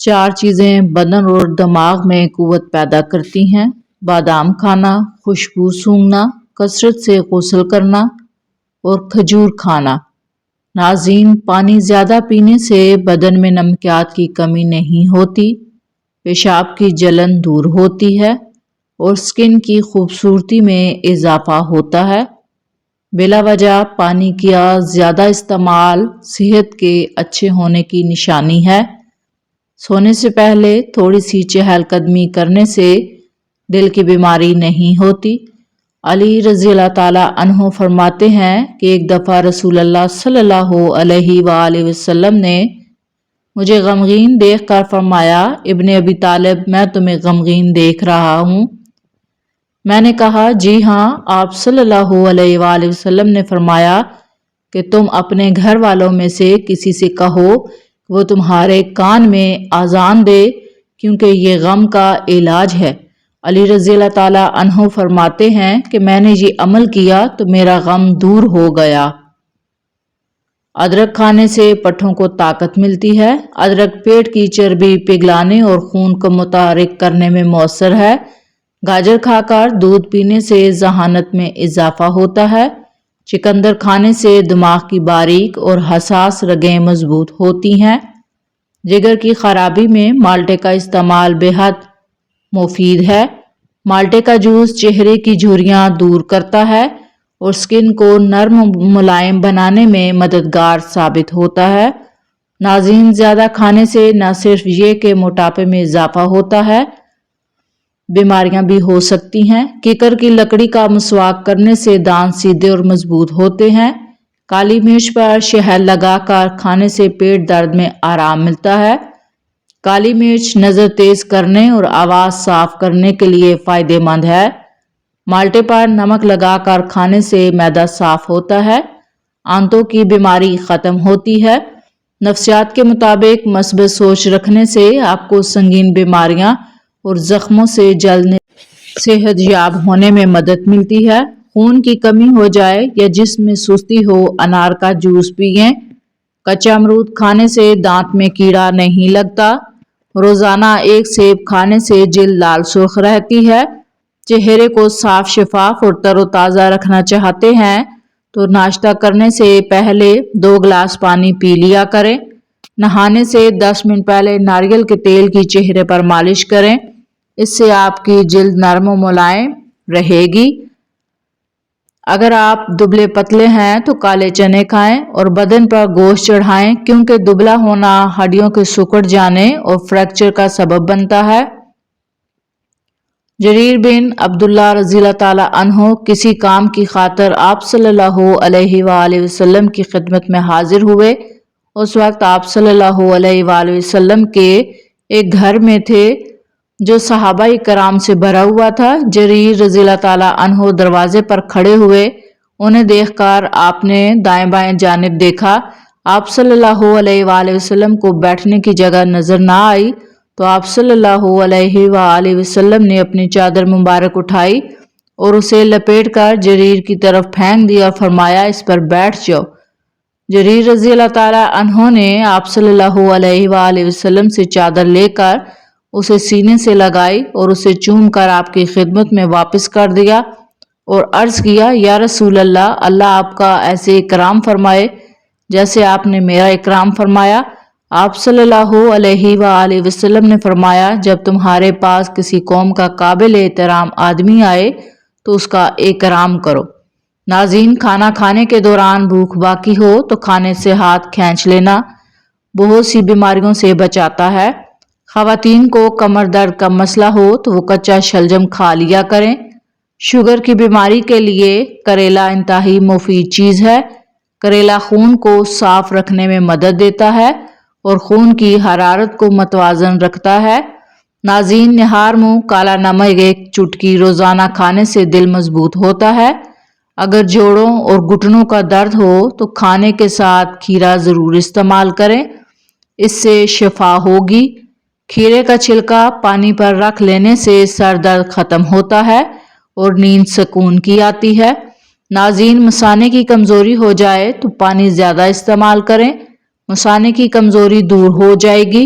4 چیزیں بدن اور دماغ میں قوت پیدا کرتی ہیں: بادام کھانا، خوشبو سونگھنا، کثرت سے غسل کرنا اور کھجور کھانا۔ ناظرین، پانی زیادہ پینے سے بدن میں نمکیات کی کمی نہیں ہوتی، پیشاب کی جلن دور ہوتی ہے اور سکن کی خوبصورتی میں اضافہ ہوتا ہے۔ بلا وجہ پانی کا زیادہ استعمال صحت کے اچھے ہونے کی نشانی ہے۔ سونے سے پہلے تھوڑی سی چہل قدمی کرنے سے دل کی بیماری نہیں ہوتی۔ علی رضی اللہ تعالیٰ عنہ فرماتے ہیں کہ ایک دفعہ رسول اللہ صلی اللہ علیہ وآلہ وسلم نے مجھے غمگین دیکھ کر فرمایا، ابن ابی طالب، میں تمہیں غمگین دیکھ رہا ہوں۔ میں نے کہا، جی ہاں۔ آپ صلی اللہ علیہ وآلہ وسلم نے فرمایا کہ تم اپنے گھر والوں میں سے کسی سے کہو کہ وہ تمہارے کان میں اذان دے، کیونکہ یہ غم کا علاج ہے۔ علی رضی اللہ تعالیٰ عنہ فرماتے ہیں کہ میں نے یہ عمل کیا تو میرا غم دور ہو گیا۔ ادرک کھانے سے پٹھوں کو طاقت ملتی ہے۔ ادرک پیٹ کی چربی پگھلانے اور خون کو متحرک کرنے میں مؤثر ہے۔ گاجر کھا کر دودھ پینے سے ذہانت میں اضافہ ہوتا ہے۔ چقندر کھانے سے دماغ کی باریک اور حساس رگیں مضبوط ہوتی ہیں۔ جگر کی خرابی میں مالٹے کا استعمال بے حد مفید ہے۔ مالٹے کا جوس چہرے کی جھریاں دور کرتا ہے اور سکن کو نرم ملائم بنانے میں مددگار ثابت ہوتا ہے۔ ناظرین، زیادہ کھانے سے نہ صرف یہ کہ موٹاپے میں اضافہ ہوتا ہے، بیماریاں بھی ہو سکتی ہیں۔ کیکر کی لکڑی کا مسواک کرنے سے دانت سیدھے اور مضبوط ہوتے ہیں۔ کالی مرچ پر شہد لگا کر کھانے سے پیٹ درد میں آرام ملتا ہے۔ کالی مرچ نظر تیز کرنے اور آواز صاف کرنے کے لیے فائدہ مند ہے۔ مالٹے پر نمک لگا کر کھانے سے معدہ صاف ہوتا ہے۔ آنتوں کی بیماری ختم ہوتی ہے۔ نفسیات کے مطابق مثبت سوچ رکھنے سے آپ کو سنگین بیماریاں اور زخموں سے جلد صحت یاب ہونے میں مدد ملتی ہے۔ خون کی کمی ہو جائے یا جسم میں سستی ہو، انار کا جوس پئیں۔ کچا امرود کھانے سے دانت میں کیڑا نہیں لگتا۔ روزانہ ایک سیب کھانے سے جلد لال سرخ رہتی ہے۔ چہرے کو صاف شفاف اور تر و تازہ رکھنا چاہتے ہیں تو ناشتہ کرنے سے پہلے 2 گلاس پانی پی لیا کریں۔ نہانے سے 10 منٹ پہلے ناریل کے تیل کی چہرے پر مالش کریں، اس سے آپ کی جلد نرم و ملائم رہے گی۔ اگر آپ دبلے پتلے ہیں تو کالے چنے کھائیں اور بدن پر گوشت چڑھائیں، کیونکہ دبلا ہونا ہڈیوں کے سکڑ جانے اور فریکچر کا سبب بنتا ہے۔ جریر بن عبداللہ رضی اللہ تعالیٰ عنہ کسی کام کی خاطر آپ صلی اللہ علیہ وآلہ وسلم کی خدمت میں حاضر ہوئے۔ اس وقت آپ صلی اللہ علیہ وآلہ وسلم کے ایک گھر میں تھے جو صحابہ کرام سے بھرا ہوا تھا۔ جریر رضی اللہ تعالیٰ عنہ دروازے پر کھڑے ہوئے۔ انہیں دیکھ کر آپ نے دائیں بائیں جانب دیکھا۔ آپ صلی اللہ علیہ وآلہ وسلم کو بیٹھنے کی جگہ نظر نہ آئی تو آپ صلی اللہ علیہ وآلہ وسلم نے اپنی چادر مبارک اٹھائی اور اسے لپیٹ کر جریر کی طرف پھینک دیا اور فرمایا، اس پر بیٹھ جاؤ۔ جریر رضی اللہ تعالیٰ عنہ نے آپ صلی اللہ علیہ وآلہ وسلم سے چادر لے کر اسے سینے سے لگائی اور اسے چوم کر آپ کی خدمت میں واپس کر دیا اور عرض کیا، یا رسول اللہ، اللہ آپ کا ایسے اکرام فرمائے جیسے آپ نے میرا اکرام فرمایا۔ آپ صلی اللہ علیہ وآلہ وسلم نے فرمایا، جب تمہارے پاس کسی قوم کا قابل احترام آدمی آئے تو اس کا اکرام کرو۔ ناظرین، کھانا کھانے کے دوران بھوک باقی ہو تو کھانے سے ہاتھ کھینچ لینا بہت سی بیماریوں سے بچاتا ہے۔ خواتین کو کمر درد کا مسئلہ ہو تو وہ کچا شلجم کھا لیا کریں۔ شوگر کی بیماری کے لیے کریلا انتہائی مفید چیز ہے۔ کریلا خون کو صاف رکھنے میں مدد دیتا ہے اور خون کی حرارت کو متوازن رکھتا ہے۔ ناظرین، نہار منہ کالا نمک ایک چٹکی روزانہ کھانے سے دل مضبوط ہوتا ہے۔ اگر جوڑوں اور گھٹنوں کا درد ہو تو کھانے کے ساتھ کھیرا ضرور استعمال کریں، اس سے شفا ہوگی۔ کھیرے کا چھلکا پانی پر رکھ لینے سے سر درد ختم ہوتا ہے اور نیند سکون کی آتی ہے۔ ناظرین، مثانے کی کمزوری ہو جائے تو پانی زیادہ استعمال کریں، مثانے کی کمزوری دور ہو جائے گی۔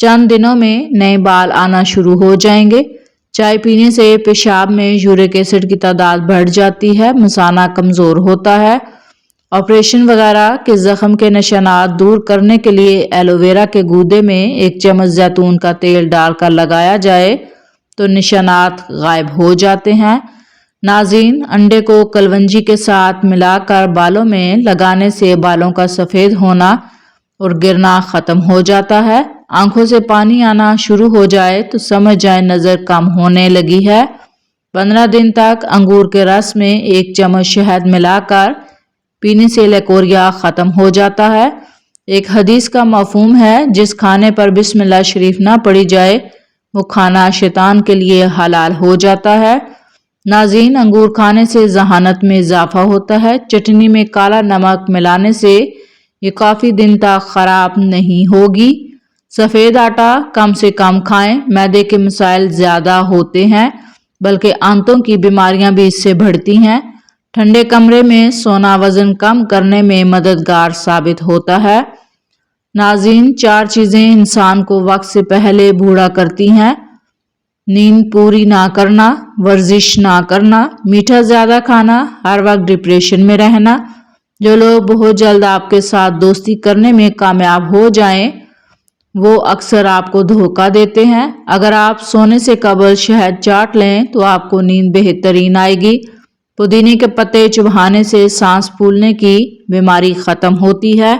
چند دنوں میں نئے بال آنا شروع ہو جائیں گے۔ چائے پینے سے پیشاب میں یورک ایسڈ کی تعداد بڑھ جاتی ہے، مثانہ کمزور ہوتا ہے۔ آپریشن وغیرہ کے زخم کے نشانات دور کرنے کے لیے ایلو ویرا کے گودے میں 1 چمچ زیتون کا تیل ڈال کر لگایا جائے تو نشانات غائب ہو جاتے ہیں۔ ناظرین، انڈے کو کلونجی کے ساتھ ملا کر بالوں میں لگانے سے بالوں کا سفید ہونا اور گرنا ختم ہو جاتا ہے۔ آنکھوں سے پانی آنا شروع ہو جائے تو سمجھ جائیں نظر کم ہونے لگی ہے۔ 15 دن تک انگور کے رس میں 1 چمچ شہد ملا کر پینے سے لیکوریا ختم ہو جاتا ہے۔ ایک حدیث کا مفہوم ہے، جس کھانے پر بسم اللہ شریف نہ پڑھی جائے وہ کھانا شیطان کے لیے حلال ہو جاتا ہے۔ ناظرین، انگور کھانے سے ذہانت میں اضافہ ہوتا ہے۔ چٹنی میں کالا نمک ملانے سے یہ کافی دن تک خراب نہیں ہوگی۔ سفید آٹا کم سے کم کھائیں، معدے کے مسائل زیادہ ہوتے ہیں، بلکہ آنتوں کی بیماریاں بھی اس سے بڑھتی ہیں۔ ٹھنڈے کمرے میں سونا وزن کم کرنے میں مددگار ثابت ہوتا ہے۔ ناظرین، 4 چیزیں انسان کو وقت سے پہلے بوڑھا کرتی ہیں: نیند پوری نہ کرنا، ورزش نہ کرنا، میٹھا زیادہ کھانا، ہر وقت ڈپریشن میں رہنا۔ جو لوگ بہت جلد آپ کے ساتھ دوستی کرنے میں کامیاب ہو جائیں وہ اکثر آپ کو دھوکہ دیتے ہیں۔ اگر آپ سونے سے قبل شہد چاٹ لیں تو آپ کو نیند بہترین آئے گی۔ پودینے کے پتے چبانے سے سانس پھولنے کی بیماری ختم ہوتی ہے۔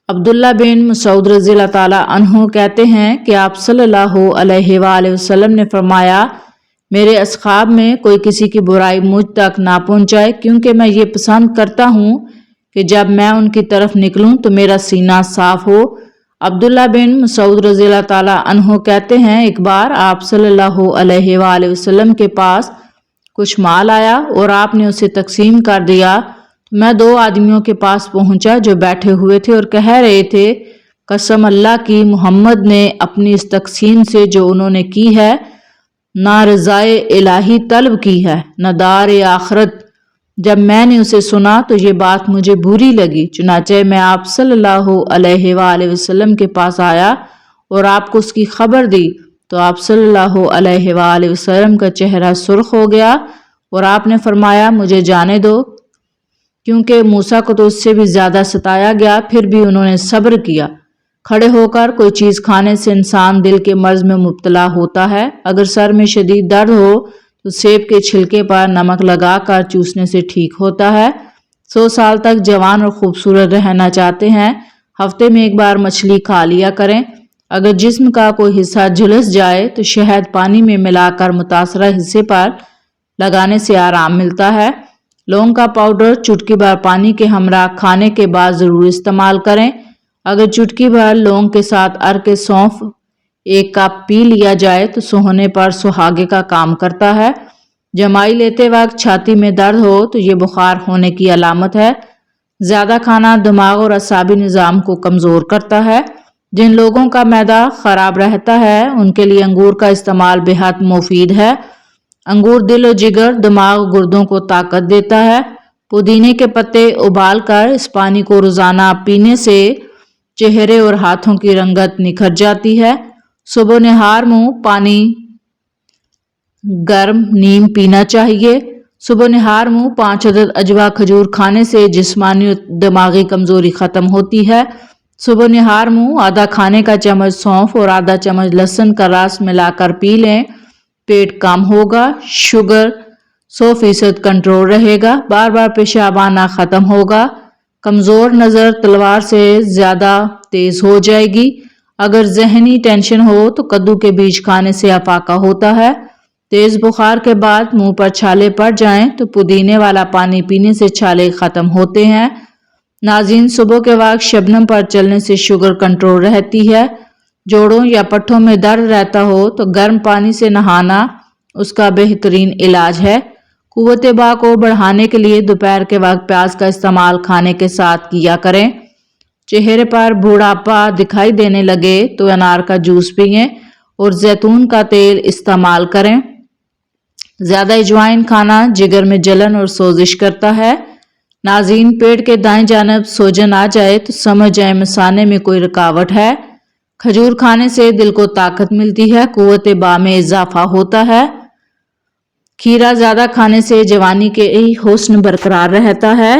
عبداللہ بن مسعود رضی اللہ تعالیٰ عنہ کہتے ہیں کہ آپ صلی اللہ علیہ وآلہ وسلم نے فرمایا، میرے اصحاب میں کوئی کسی کی برائی مجھ تک نہ پہنچائے، کیونکہ میں یہ پسند کرتا ہوں کہ جب میں ان کی طرف نکلوں تو میرا سینہ صاف ہو۔ عبداللہ بن مسعود رضی اللہ تعالیٰ عنہ کہتے ہیں، ایک بار آپ صلی اللہ علیہ وآلہ وسلم کے پاس کچھ مال آیا اور آپ نے اسے تقسیم کر دیا۔ میں 2 آدمیوں کے پاس پہنچا جو بیٹھے ہوئے تھے اور کہہ رہے تھے، قسم اللہ کی، محمد نے اپنی اس تقسیم سے جو انہوں نے کی ہے نہ رضائے الہی طلب کی ہے نہ دار آخرت۔ جب میں نے اسے سنا تو یہ بات مجھے بری لگی، چنانچہ میں آپ صلی اللہ علیہ وآلہ وسلم کے پاس آیا اور آپ کو اس کی خبر دی تو آپ صلی اللہ علیہ وآلہ وسلم کا چہرہ سرخ ہو گیا اور آپ نے فرمایا، مجھے جانے دو، کیونکہ موسیٰ کو تو اس سے بھی زیادہ ستایا گیا، پھر بھی انہوں نے صبر کیا۔ کھڑے ہو کر کوئی چیز کھانے سے انسان دل کے مرض میں مبتلا ہوتا ہے۔ اگر سر میں شدید درد ہو تو سیب کے چھلکے پر نمک لگا کر چوسنے سے ٹھیک ہوتا ہے۔ 100 سال تک جوان اور خوبصورت رہنا چاہتے ہیں، ہفتے میں 1 بار مچھلی کھا لیا کریں۔ اگر جسم کا کوئی حصہ جھلس جائے تو شہد پانی میں ملا کر متاثرہ حصے پر لگانے سے آرام ملتا ہے۔ لونگ کا پاؤڈر چٹکی بھر پانی کے ہمراہ کھانے کے بعد ضرور استعمال کریں۔ اگر چٹکی بھر لونگ کے ساتھ ارک سونف 1 کپ پی لیا جائے تو سوہنے پر سہاگے کا کام کرتا ہے۔ جمائی لیتے وقت چھاتی میں درد ہو تو یہ بخار ہونے کی علامت ہے۔ زیادہ کھانا دماغ اور اعصابی نظام کو کمزور کرتا ہے۔ جن لوگوں کا معدہ خراب رہتا ہے ان کے لیے انگور کا استعمال بہت مفید ہے۔ انگور دل و جگر، دماغ و گردوں کو طاقت دیتا ہے۔ پودینے کے پتے ابال کر اس پانی کو روزانہ پینے سے چہرے اور ہاتھوں کی رنگت نکھر جاتی ہے۔ صبح نہار منہ پانی گرم نیم پینا چاہیے۔ صبح نہار منہ 5 عدد اجوا کھجور کھانے سے جسمانی اور دماغی کمزوری ختم ہوتی ہے۔ صبح نہار منہ آدھا کھانے کا چمچ سونف اور آدھا چمچ لہسن کا رس ملا کر پی لیں، پیٹ کم ہوگا، شوگر 100% کنٹرول رہے گا، بار بار پیشاب آنا ختم ہوگا، کمزور نظر تلوار سے زیادہ تیز ہو جائے گی۔ اگر ذہنی ٹینشن ہو تو کدو کے بیج کھانے سے افاقہ ہوتا ہے۔ تیز بخار کے بعد منہ پر چھالے پڑ جائیں تو پودینے والا پانی پینے سے چھالے ختم ہوتے ہیں۔ ناظرین، صبح کے وقت شبنم پر چلنے سے شوگر کنٹرول رہتی ہے۔ جوڑوں یا پٹھوں میں درد رہتا ہو تو گرم پانی سے نہانا اس کا بہترین علاج ہے۔ قوت باہ کو بڑھانے کے لیے دوپہر کے وقت پیاز کا استعمال کھانے کے ساتھ کیا کریں۔ چہرے پر بوڑھاپا دکھائی دینے لگے تو انار کا جوس پئیں اور زیتون کا تیل استعمال کریں۔ زیادہ اجوائن کھانا جگر میں جلن اور سوزش کرتا ہے۔ ناظرین، پیٹ کے دائیں جانب سوجن آ جائے تو سمجھ جائیں مثانے میں کوئی رکاوٹ ہے۔ کھجور کھانے سے دل کو طاقت ملتی ہے، قوت باء میں اضافہ ہوتا ہے۔ کھیرا زیادہ کھانے سے جوانی کے حسن برقرار رہتا ہے۔